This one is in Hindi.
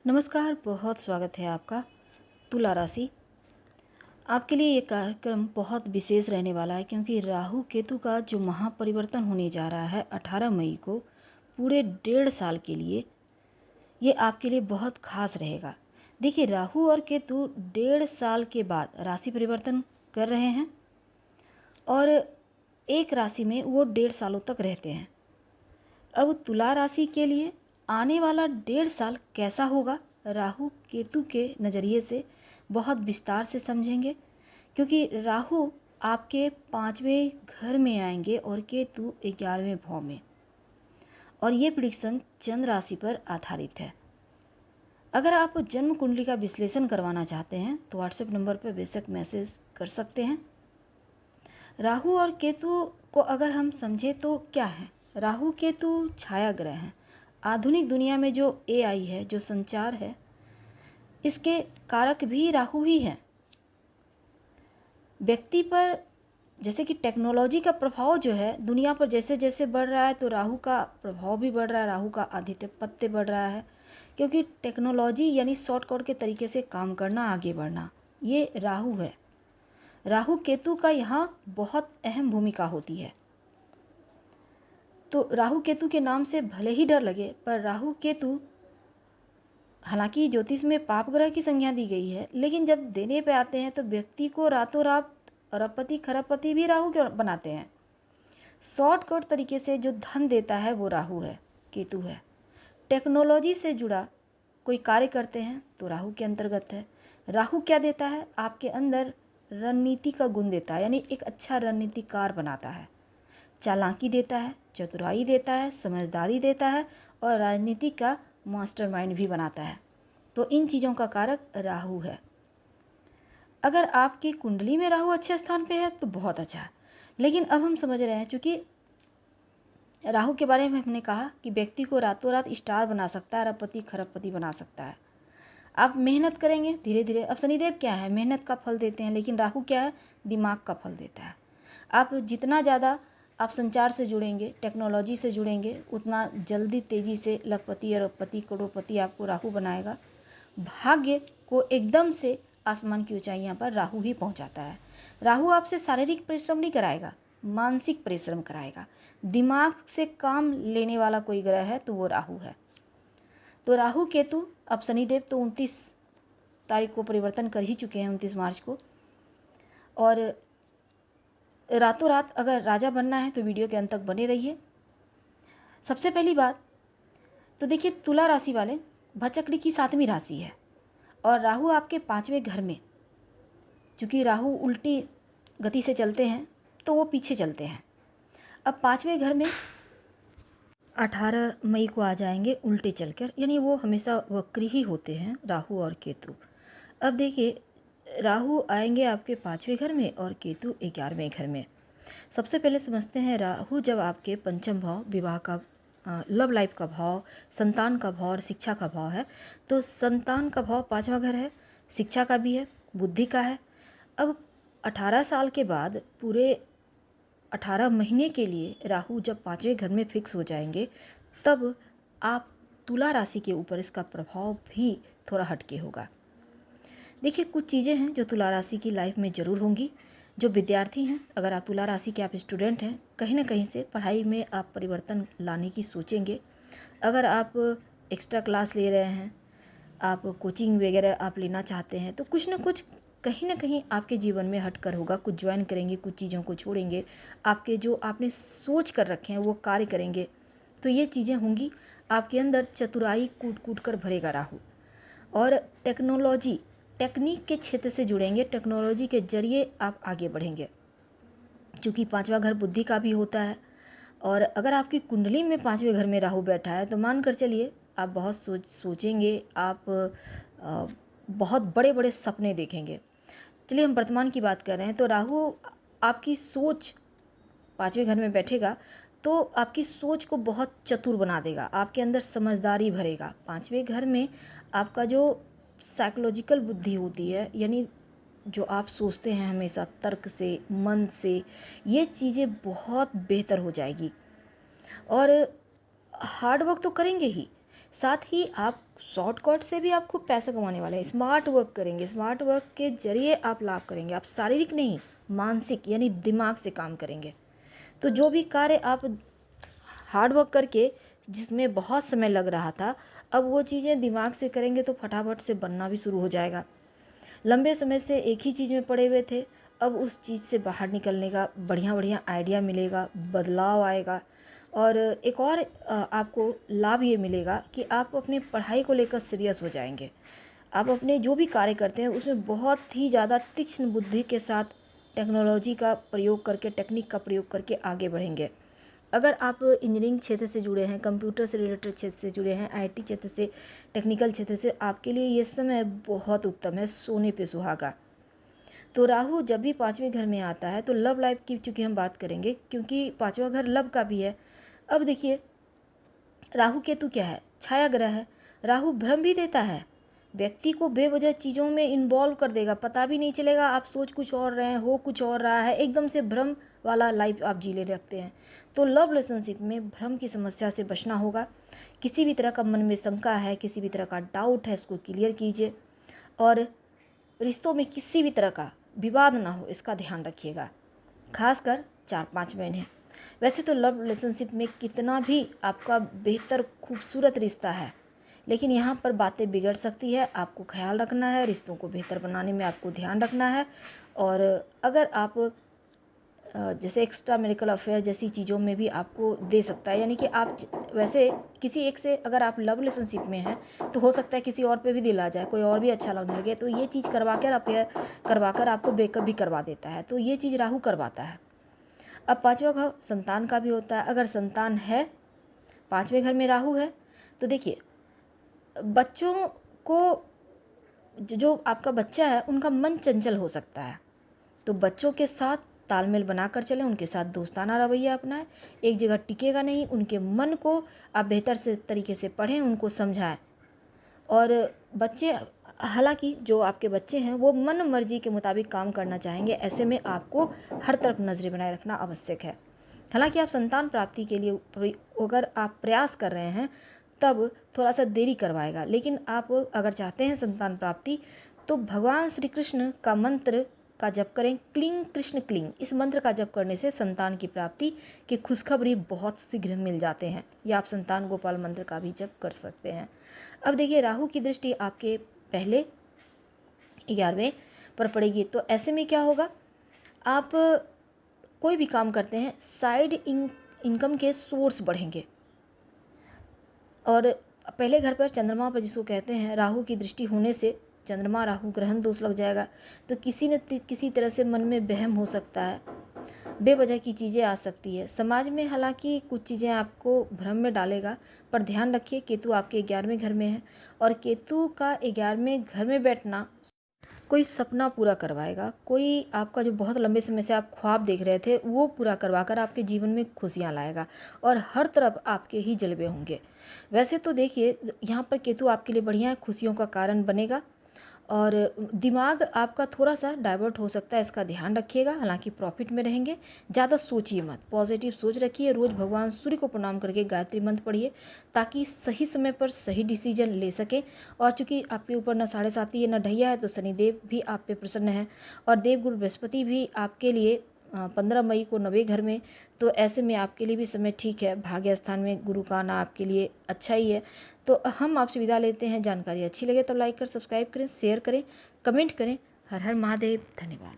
नमस्कार, बहुत स्वागत है आपका। तुला राशि, आपके लिए ये कार्यक्रम बहुत विशेष रहने वाला है क्योंकि राहु केतु का जो महापरिवर्तन होने जा रहा है 18 मई को, पूरे 1.5 साल के लिए ये आपके लिए बहुत खास रहेगा। देखिए, राहु और केतु 1.5 साल के बाद राशि परिवर्तन कर रहे हैं और एक राशि में वो 1.5 सालों तक रहते हैं। अब तुला राशि के लिए आने वाला 1.5 साल कैसा होगा, राहु केतु के नज़रिए से बहुत विस्तार से समझेंगे क्योंकि राहु आपके 5वें घर में आएंगे और केतु 11वें भाव में, और ये प्रेडिक्शन चंद्र राशि पर आधारित है। अगर आप जन्म कुंडली का विश्लेषण करवाना चाहते हैं तो व्हाट्सएप नंबर पर बेशक मैसेज कर सकते हैं। राहु और केतु को अगर हम समझें तो क्या है, राहु केतु छाया ग्रह हैं। आधुनिक दुनिया में जो एआई है, जो संचार है, इसके कारक भी राहु ही हैं। व्यक्ति पर जैसे कि टेक्नोलॉजी का प्रभाव जो है दुनिया पर जैसे जैसे बढ़ रहा है, तो राहु का प्रभाव भी बढ़ रहा है, राहु का आधिपत्य बढ़ रहा है क्योंकि टेक्नोलॉजी यानी शॉर्टकट के तरीके से काम करना, आगे बढ़ना, ये राहु है। राहु केतु का यहाँ बहुत अहम भूमिका होती है। तो राहु केतु के नाम से भले ही डर लगे, पर राहु केतु, हालांकि ज्योतिष में पाप ग्रह की संज्ञा दी गई है, लेकिन जब देने पे आते हैं तो व्यक्ति को रातों रात अरबपति खरबपति भी राहु के बनाते हैं। शॉर्टकट तरीके से जो धन देता है वो राहु है, केतु है। टेक्नोलॉजी से जुड़ा कोई कार्य करते हैं तो राहु के अंतर्गत है। राहु क्या देता है, आपके अंदर रणनीति का गुण देता है, यानी एक अच्छा रणनीतिकार बनाता है। चालाकी देता है, चतुराई देता है, समझदारी देता है और राजनीति का मास्टरमाइंड भी बनाता है। तो इन चीज़ों का कारक राहु है। अगर आपकी कुंडली में राहु अच्छे स्थान पे है तो बहुत अच्छा है, लेकिन अब हम समझ रहे हैं, चूँकि राहु के बारे में हमने कहा कि व्यक्ति को रातों रात स्टार बना सकता है, अरबपति खरबपति बना सकता है। आप मेहनत करेंगे धीरे धीरे। अब शनिदेव क्या है, मेहनत का फल देते हैं, लेकिन राहु क्या है, दिमाग का फल देता है। आप जितना ज़्यादा आप संचार से जुड़ेंगे, टेक्नोलॉजी से जुड़ेंगे, उतना जल्दी तेज़ी से लखपति, अरबपति, करोड़पति आपको राहु बनाएगा। भाग्य को एकदम से आसमान की ऊंचाइयां पर राहु ही पहुंचाता है। राहु आपसे शारीरिक परिश्रम नहीं कराएगा, मानसिक परिश्रम कराएगा। दिमाग से काम लेने वाला कोई ग्रह है तो वो राहु है। तो राहु केतु, अब शनिदेव तो 29 तारीख को परिवर्तन कर ही चुके हैं, 29 मार्च को। और रातों रात अगर राजा बनना है तो वीडियो के अंत तक बने रहिए। सबसे पहली बात तो देखिए, तुला राशि वाले, भचक्री की 7वीं राशि है और राहु आपके 5वें घर में। चूँकि राहु उल्टी गति से चलते हैं तो वो पीछे चलते हैं। अब 5वें घर में 18 मई को आ जाएंगे उल्टे चलकर, यानी वो हमेशा वक्री ही होते हैं राहु और केतु। अब देखिए, राहु आएंगे आपके 5वें घर में और केतु 11वें घर में। सबसे पहले समझते हैं, राहु जब आपके पंचम भाव, विवाह का, लव लाइफ का भाव, संतान का भाव और शिक्षा का भाव है, तो संतान का भाव 5वां घर है, शिक्षा का भी है, बुद्धि का है। अब 18 साल के बाद पूरे 18 महीने के लिए राहु जब 5वें घर में फिक्स हो जाएंगे, तब आप तुला राशि के ऊपर इसका प्रभाव भी थोड़ा हटके होगा। देखिए, कुछ चीज़ें हैं जो तुला राशि की लाइफ में ज़रूर होंगी। जो विद्यार्थी हैं, अगर आप तुला राशि के आप स्टूडेंट हैं, कहीं ना कहीं से पढ़ाई में आप परिवर्तन लाने की सोचेंगे। अगर आप एक्स्ट्रा क्लास ले रहे हैं, आप कोचिंग वगैरह आप लेना चाहते हैं, तो कुछ ना कुछ कहीं ना कहीं आपके जीवन में हट कर होगा। कुछ ज्वाइन करेंगे, कुछ चीज़ों को छोड़ेंगे, आपके जो आपने सोच कर रखे हैं वो कार्य करेंगे। तो ये चीज़ें होंगी। आपके अंदर चतुराई कूट कूट कर भरेगा राहु। और टेक्नोलॉजी, टेक्निक के क्षेत्र से जुड़ेंगे, टेक्नोलॉजी के जरिए आप आगे बढ़ेंगे। चूँकि 5वां घर बुद्धि का भी होता है, और अगर आपकी कुंडली में 5वें घर में राहु बैठा है तो मान कर चलिए आप बहुत सोचेंगे, आप बहुत बड़े बड़े सपने देखेंगे। चलिए, हम वर्तमान की बात कर रहे हैं, तो राहु आपकी सोच 5वें घर में बैठेगा तो आपकी सोच को बहुत चतुर बना देगा, आपके अंदर समझदारी भरेगा। 5वें घर में आपका जो साइकोलॉजिकल बुद्धि होती है, यानी जो आप सोचते हैं हमेशा तर्क से, मन से, ये चीज़ें बहुत बेहतर हो जाएगी। और हार्ड वर्क तो करेंगे ही, साथ ही आप शॉर्टकट से भी आप खूब पैसा कमाने वाले हैं। स्मार्ट वर्क करेंगे, स्मार्ट वर्क के जरिए आप लाभ करेंगे। आप शारीरिक नहीं, मानसिक यानी दिमाग से काम करेंगे। तो जो भी कार्य आप हार्ड वर्क करके जिसमें बहुत समय लग रहा था, अब वो चीज़ें दिमाग से करेंगे तो फटाफट से बनना भी शुरू हो जाएगा। लंबे समय से एक ही चीज़ में पड़े हुए थे, अब उस चीज़ से बाहर निकलने का बढ़िया बढ़िया आइडिया मिलेगा, बदलाव आएगा। और एक और आपको लाभ ये मिलेगा कि आप अपनी पढ़ाई को लेकर सीरियस हो जाएंगे। आप अपने जो भी कार्य करते हैं उसमें बहुत ही ज़्यादा तीक्ष्ण बुद्धि के साथ टेक्नोलॉजी का प्रयोग करके, टेक्निक का प्रयोग करके आगे बढ़ेंगे। अगर आप इंजीनियरिंग क्षेत्र से जुड़े हैं, कंप्यूटर से रिलेटेड क्षेत्र से जुड़े हैं, आईटी क्षेत्र से, टेक्निकल क्षेत्र से, आपके लिए ये समय बहुत उत्तम है, सोने पे सुहागा। तो राहु जब भी पाँचवें घर में आता है तो लव लाइफ की चूँकि हम बात करेंगे, क्योंकि पाँचवा घर लव का भी है। अब देखिए, राहु केतु क्या है? छाया ग्रह है। राहु भ्रम भी देता है, व्यक्ति को बेवजह चीज़ों में इन्वॉल्व कर देगा, पता भी नहीं चलेगा आप सोच कुछ और रहे हैं, हो कुछ और रहा है, एकदम से भ्रम वाला लाइफ आप जी ले रखते हैं। तो लव रिलेशनशिप में भ्रम की समस्या से बचना होगा। किसी भी तरह का मन में शंका है, किसी भी तरह का डाउट है, इसको क्लियर कीजिए। और रिश्तों में किसी भी तरह का विवाद ना हो, इसका ध्यान रखिएगा, खासकर 4-5 महीने। वैसे तो लव रिलेशनशिप में कितना भी आपका बेहतर खूबसूरत रिश्ता है, लेकिन यहाँ पर बातें बिगड़ सकती है। आपको ख्याल रखना है, रिश्तों को बेहतर बनाने में आपको ध्यान रखना है। और अगर आप जैसे एक्स्ट्रा मैरिटल अफेयर जैसी चीज़ों में भी आपको दे सकता है, यानी कि आप वैसे किसी एक से अगर आप लव रिलेशनशिप में हैं तो हो सकता है किसी और पे भी दिल आ जाए, कोई और भी अच्छा लगने लगे, तो ये चीज़ करवा कर अफेयर करवा कर आपको ब्रेकअप भी करवा देता है। तो ये चीज़ राहु करवाता है। अब पाँचवा घर संतान का भी होता है। अगर संतान है, पाँचवें घर में राहु है, तो देखिए बच्चों को, जो आपका बच्चा है उनका मन चंचल हो सकता है, तो बच्चों के साथ तालमेल बनाकर चलें, उनके साथ दोस्ताना रवैया अपनाएं, एक जगह टिकेगा नहीं। उनके मन को आप बेहतर से तरीके से पढ़ें, उनको समझाएं। और बच्चे, हालांकि जो आपके बच्चे हैं वो मन मर्जी के मुताबिक काम करना चाहेंगे, ऐसे में आपको हर तरफ नज़रें बनाए रखना आवश्यक है। हालांकि आप संतान प्राप्ति के लिए अगर आप प्रयास कर रहे हैं तब थोड़ा सा देरी करवाएगा, लेकिन आप अगर चाहते हैं संतान प्राप्ति तो भगवान श्री कृष्ण का मंत्र का जप करें, क्लीं कृष्ण क्लीं। इस मंत्र का जप करने से संतान की प्राप्ति की खुशखबरी बहुत शीघ्र मिल जाते हैं, या आप संतान गोपाल मंत्र का भी जप कर सकते हैं। अब देखिए, राहु की दृष्टि आपके पहले 11वें पर पड़ेगी, तो ऐसे में क्या होगा, आप कोई भी काम करते हैं साइड इनकम के सोर्स बढ़ेंगे। और पहले घर पर चंद्रमा पर जिसको कहते हैं, राहु की दृष्टि होने से चंद्रमा राहु ग्रहण दोष लग जाएगा, तो किसी न किसी तरह से मन में वहम हो सकता है, बेवजह की चीज़ें आ सकती है समाज में। हालांकि कुछ चीज़ें आपको भ्रम में डालेगा, पर ध्यान रखिए केतु आपके 11वें घर में है, और केतु का 11वें घर में बैठना कोई सपना पूरा करवाएगा, कोई आपका जो बहुत लंबे समय से आप ख्वाब देख रहे थे वो पूरा करवाकर आपके जीवन में खुशियाँ लाएगा, और हर तरफ आपके ही जलवे होंगे। वैसे तो देखिए, यहाँ पर केतु आपके लिए बढ़िया है, खुशियों का कारण बनेगा, और दिमाग आपका थोड़ा सा डाइवर्ट हो सकता है, इसका ध्यान रखिएगा। हालांकि प्रॉफिट में रहेंगे, ज़्यादा सोचिए मत, पॉजिटिव सोच रखिए। रोज़ भगवान सूर्य को प्रणाम करके गायत्री मंत्र पढ़िए, ताकि सही समय पर सही डिसीजन ले सकें। और चूंकि आपके ऊपर न 7.5 है न ढैया है, तो शनिदेव भी आप पे प्रसन्न है, और देवगुरु बृहस्पति भी आपके लिए 15 मई को 9वें घर में, तो ऐसे में आपके लिए भी समय ठीक है। भाग्य स्थान में गुरु का आना आपके लिए अच्छा ही है। तो हम आपसे विदा लेते हैं। जानकारी अच्छी लगे तो लाइक कर, सब्सक्राइब करें, शेयर करें, कमेंट करें। हर हर महादेव। धन्यवाद।